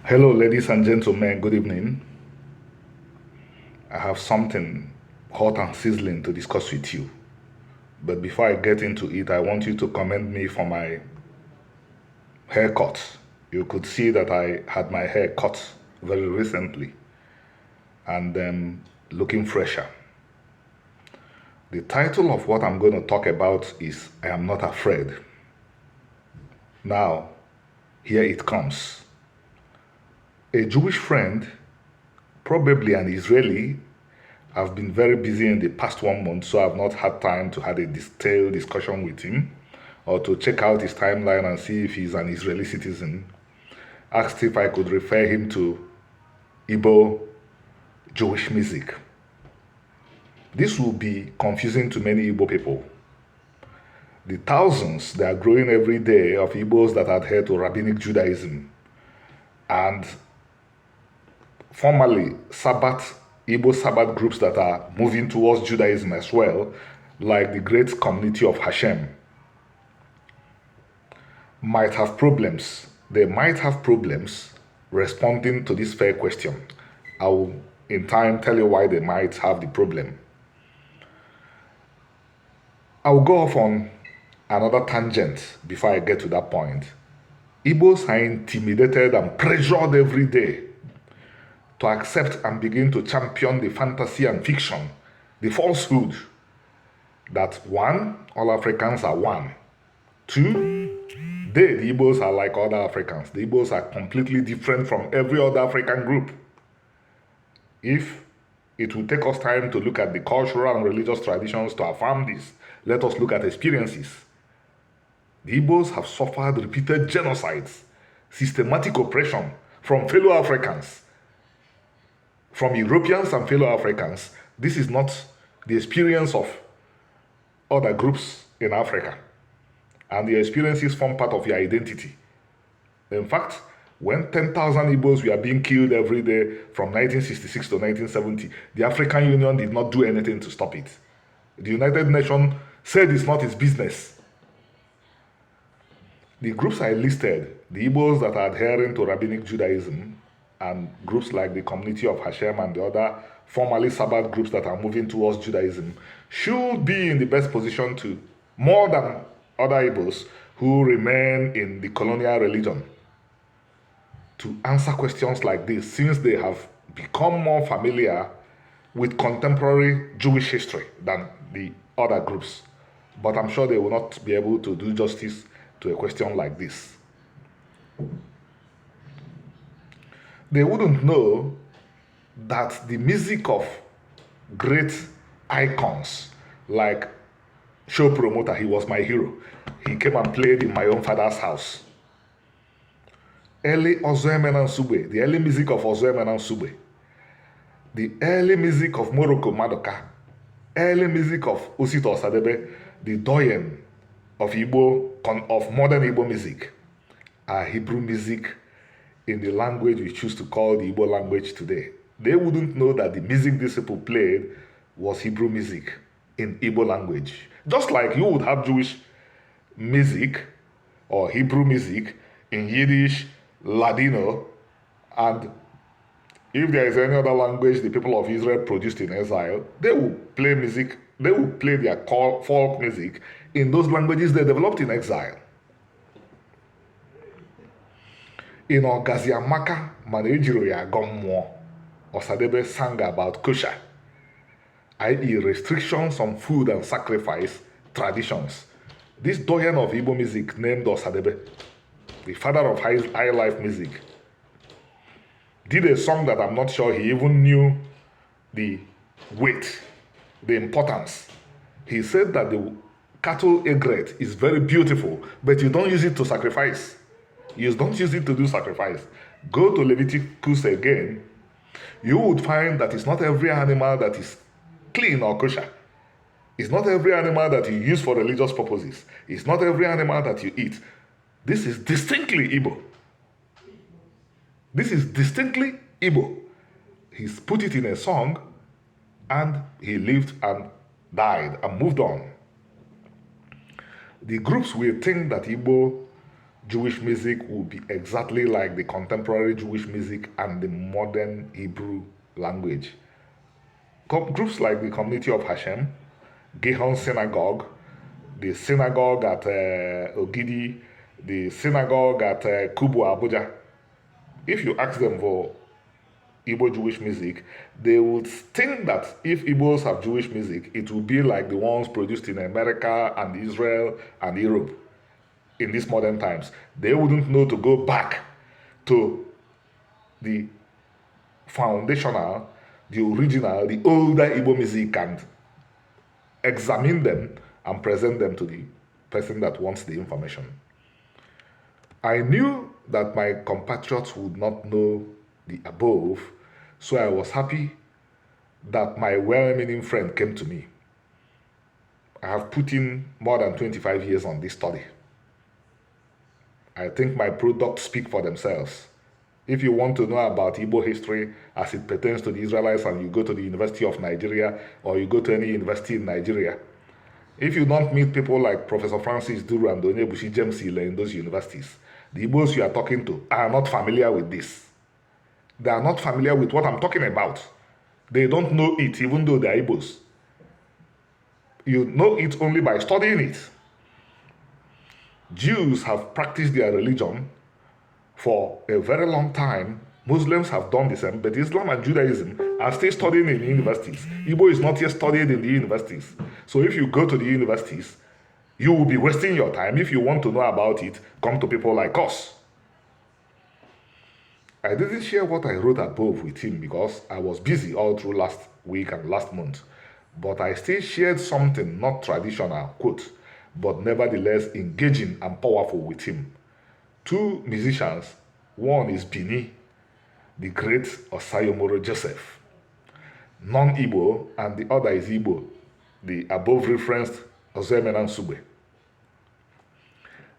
Hello, ladies and gentlemen. Good evening. I have something hot and sizzling to discuss with you. But before I get into it, I want you to commend me for my haircut. You could see that I had my hair cut very recently and looking fresher. The title of what I'm going to talk about is I Am Not Afraid. Now, here it comes. A Jewish friend, probably an Israeli, I've been very busy in the past 1 month, so I've not had time to have a detailed discussion with him or to check out his timeline and see if he's an Israeli citizen. Asked if I could refer him to Igbo-Jewish music. This will be confusing to many Igbo people. The thousands that are growing every day of Igbos that adhere to Rabbinic Judaism and formerly Igbo Sabbath groups that are moving towards Judaism as well, like the great community of Hashem, might have problems. They might have problems responding to this fair question. I will in time tell you why they might have the problem. I will go off on another tangent before I get to that point. Igbos are intimidated and pressured every day to accept and begin to champion the fantasy and fiction, the falsehood that one, all Africans are one. Two, the Igbos are like other Africans. The Igbos are completely different from every other African group. If it will take us time to look at the cultural and religious traditions to affirm this, let us look at experiences. The Igbos have suffered repeated genocides, systematic oppression from fellow Africans, from Europeans and fellow Africans. This is not the experience of other groups in Africa. And the experiences form part of your identity. In fact, when 10,000 Igbos were being killed every day from 1966 to 1970, the African Union did not do anything to stop it. The United Nations said it's not its business. The groups I listed, the Igbos that are adhering to Rabbinic Judaism, and groups like the community of Hashem and the other formerly Sabbath groups that are moving towards Judaism, should be in the best position to, more than other Igbos who remain in the colonial religion, to answer questions like this, since they have become more familiar with contemporary Jewish history than the other groups. But I'm sure they will not be able to do justice to a question like this. They wouldn't know that the music of great icons like show promoter, he was my hero. He came and played in my own father's house. Early Ozoemena Sube, the early music of Ozoemena Sube, the early music of Morocco Madoka, early music of Osito Osadebe, the doyen of of modern Igbo music, are Hebrew music in the language we choose to call the Igbo language today. They wouldn't know that the music these people played was Hebrew music in Igbo language. Just like you would have Jewish music or Hebrew music in Yiddish, Ladino, and if there is any other language the people of Israel produced in exile, they will play music, they will play their folk music in those languages they developed in exile. In Ogaziamaka, Manejiro ya Gommo, Osadebe sang about kosher, i.e. restrictions on food and sacrifice traditions. This doyen of Igbo music named Osadebe, the father of high life music, did a song that I'm not sure he even knew the weight, the importance. He said that the cattle egret is very beautiful, but you don't use it to sacrifice. You don't use it to do sacrifice. Go to Leviticus again, you would find that it's not every animal that is clean or kosher. It's not every animal that you use for religious purposes. It's not every animal that you eat. This is distinctly Igbo. This is distinctly Igbo. He's put it in a song and he lived and died and moved on. The groups will think that Igbo Jewish music will be exactly like the contemporary Jewish music and the modern Hebrew language. Groups like the Community of Hashem, Gihon Synagogue, the synagogue at Ogidi, the synagogue at Kubu, Abuja. If you ask them for Igbo Jewish music, they would think that if Igbos have Jewish music, it will be like the ones produced in America and Israel and Europe in these modern times. They wouldn't know to go back to the foundational, the original, the older Igbo music and examine them and present them to the person that wants the information. I knew that my compatriots would not know the above, so I was happy that my well-meaning friend came to me. I have put in more than 25 years on this study. I think my products speak for themselves. If you want to know about Igbo history as it pertains to the Israelites and you go to the University of Nigeria or you go to any university in Nigeria, if you don't meet people like Professor Francis Duru and Onyebushi James Ile in those universities, the Igbos you are talking to are not familiar with this. They are not familiar with what I'm talking about. They don't know it, even though they are Igbos. You know it only by studying it. Jews have practiced their religion for a very long time. Muslims have done the same, but Islam and Judaism are still studying in the universities. Igbo is not yet studied in the universities. So if you go to the universities, you will be wasting your time. If you want to know about it, come to people like us. I didn't share what I wrote above with him because I was busy all through last week and last month. But I still shared something not traditional, quote, but nevertheless engaging and powerful with him. Two musicians, one is Bini, the great Osayomoro Joseph, non-Igbo, and the other is Igbo, the above referenced Ozemenan Sube.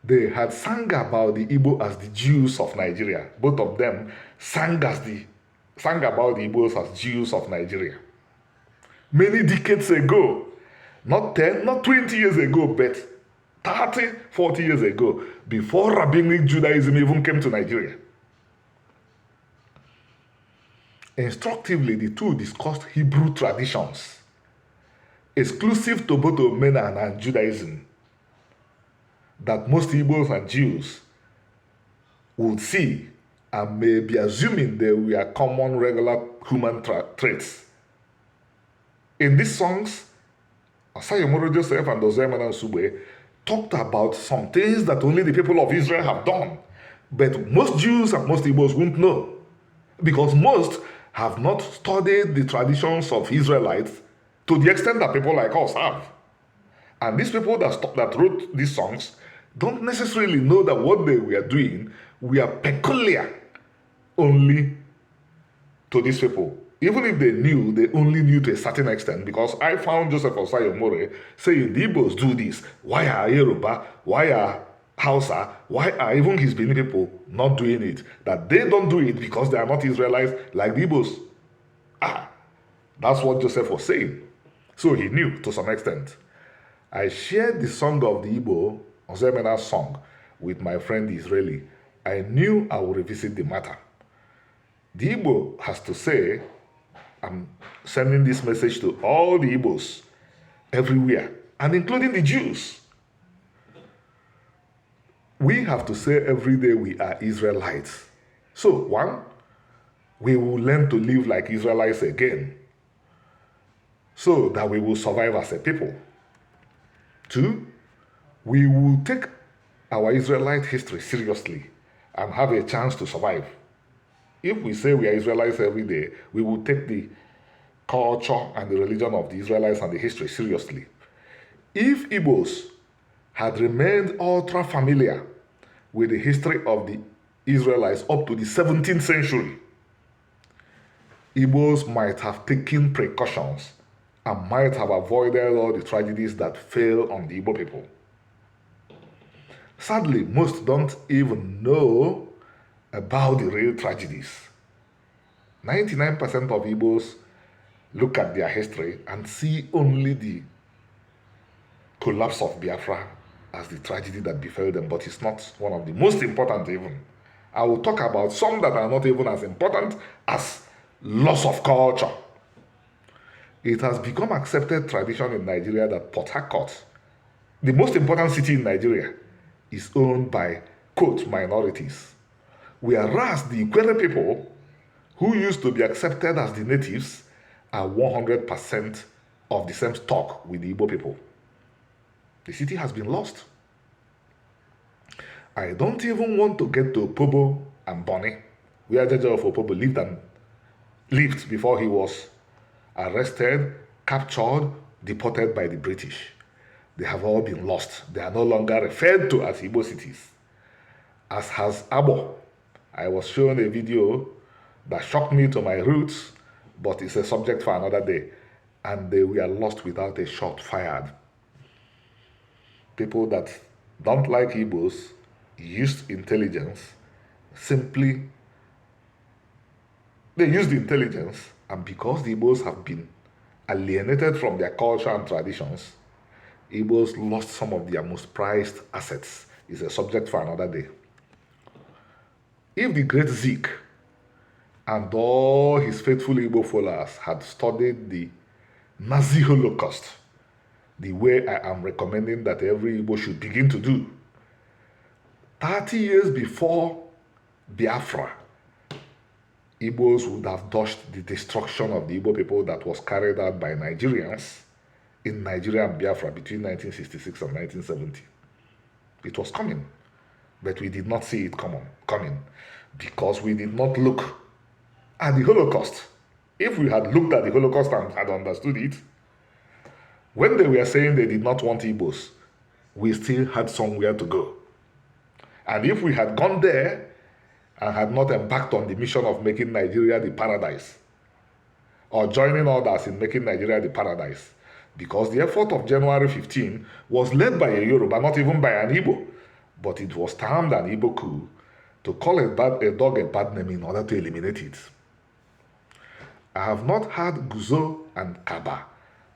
They had sang about the Igbo as the Jews of Nigeria. Both of them sang about the Igbos as Jews of Nigeria. Many decades ago, not 10, not 20 years ago, but 30, 40 years ago, before Rabbinic Judaism even came to Nigeria. Instructively, the two discussed Hebrew traditions, exclusive to both Menan and Judaism, that most Igbos and Jews would see and may be assuming they were common, regular human traits. In these songs, Osayomoro Joseph and Ozemenan Sube talked about some things that only the people of Israel have done, but most Jews and most Igbos won't know, because most have not studied the traditions of Israelites to the extent that people like us have. And these people that wrote these songs don't necessarily know that what they were doing were peculiar only to these people. Even if they knew, they only knew to a certain extent, because I found Joseph Osayomore saying the Igbos do this. Why are Yoruba? Why are Hausa? Why are even his Benin people not doing it? That they don't do it because they are not Israelites like the Igbos. That's what Joseph was saying. So he knew to some extent. I shared the song of the Igbo, Ozemena's song, with my friend the Israeli. I knew I would revisit the matter. The Igbo has to say, I'm sending this message to all the Igbos everywhere, and including the Jews. We have to say every day we are Israelites. So, one, we will learn to live like Israelites again, so that we will survive as a people. Two, we will take our Israelite history seriously and have a chance to survive. If we say we are Israelites every day, we will take the culture and the religion of the Israelites and the history seriously. If Igbos had remained ultra familiar with the history of the Israelites up to the 17th century, Igbos might have taken precautions and might have avoided all the tragedies that fell on the Igbo people. Sadly, most don't even know about the real tragedies. 99% of Igbos look at their history and see only the collapse of Biafra as the tragedy that befell them, but it's not one of the most important even. I will talk about some that are not even as important as loss of culture. It has become accepted tradition in Nigeria that Port Harcourt, the most important city in Nigeria, is owned by, quote, minorities. Whereas the Ikwere people, who used to be accepted as the natives, are 100% of the same stock with the Igbo people. The city has been lost. I don't even want to get to Opobo and Bonny, where Jaja of Opobo lived before he was arrested, captured, deported by the British. They have all been lost. They are no longer referred to as Igbo cities. As has Abo. I was shown a video that shocked me to my roots, but it's a subject for another day. And they were lost without a shot fired. People that don't like Igbos used intelligence they used intelligence, and because the Igbos have been alienated from their culture and traditions, Igbos lost some of their most prized assets. It's a subject for another day. If the great Zeke and all his faithful Igbo followers had studied the Nazi Holocaust the way I am recommending that every Igbo should begin to do, 30 years before Biafra, Igbos would have dodged the destruction of the Igbo people that was carried out by Nigerians in Nigeria and Biafra between 1966 and 1970. It was coming, but we did not see it coming because we did not look at the Holocaust. If we had looked at the Holocaust and had understood it, when they were saying they did not want Igbos, we still had somewhere to go. And if we had gone there and had not embarked on the mission of making Nigeria the paradise, or joining others in making Nigeria the paradise, because the effort of January 15 was led by a Yoruba, not even by an Igbo, but it was termed an Igbo coup to call a dog a bad name in order to eliminate it. I have not heard Guzo and Kaba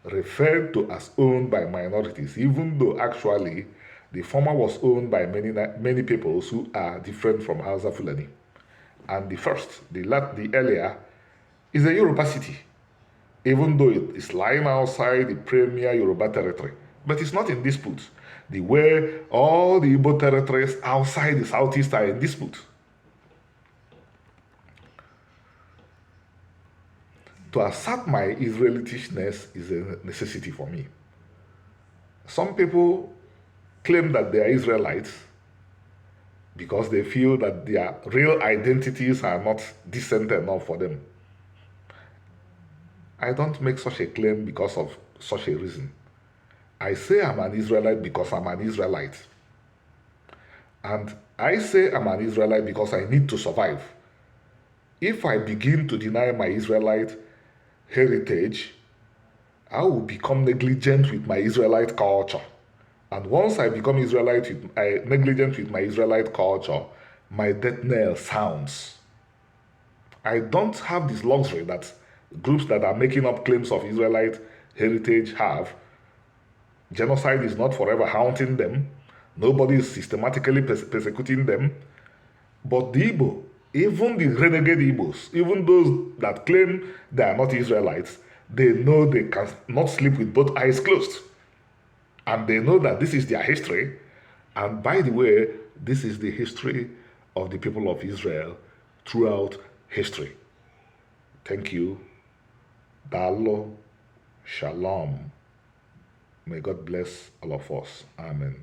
referred to as owned by minorities, even though actually the former was owned by many peoples who are different from Hausa Fulani. And the first, the earlier, is a Yoruba city, even though it is lying outside the premier Yoruba territory. But it's not in dispute, the way all the Igbo territories outside the southeast are in dispute. To assert my Israelitishness is a necessity for me. Some people claim that they are Israelites because they feel that their real identities are not decent enough for them. I don't make such a claim because of such a reason. I say I'm an Israelite because I'm an Israelite. And I say I'm an Israelite because I need to survive. If I begin to deny my Israelite heritage, I will become negligent with my Israelite culture. And once I become negligent with my Israelite culture, my death knell sounds. I don't have this luxury that groups that are making up claims of Israelite heritage have. Genocide is not forever haunting them. Nobody is systematically persecuting them. But the Igbo, even the renegade Igbos, even those that claim they are not Israelites, they know they can not sleep with both eyes closed. And they know that this is their history. And by the way, this is the history of the people of Israel throughout history. Thank you. Dalo. Shalom. May God bless all of us. Amen.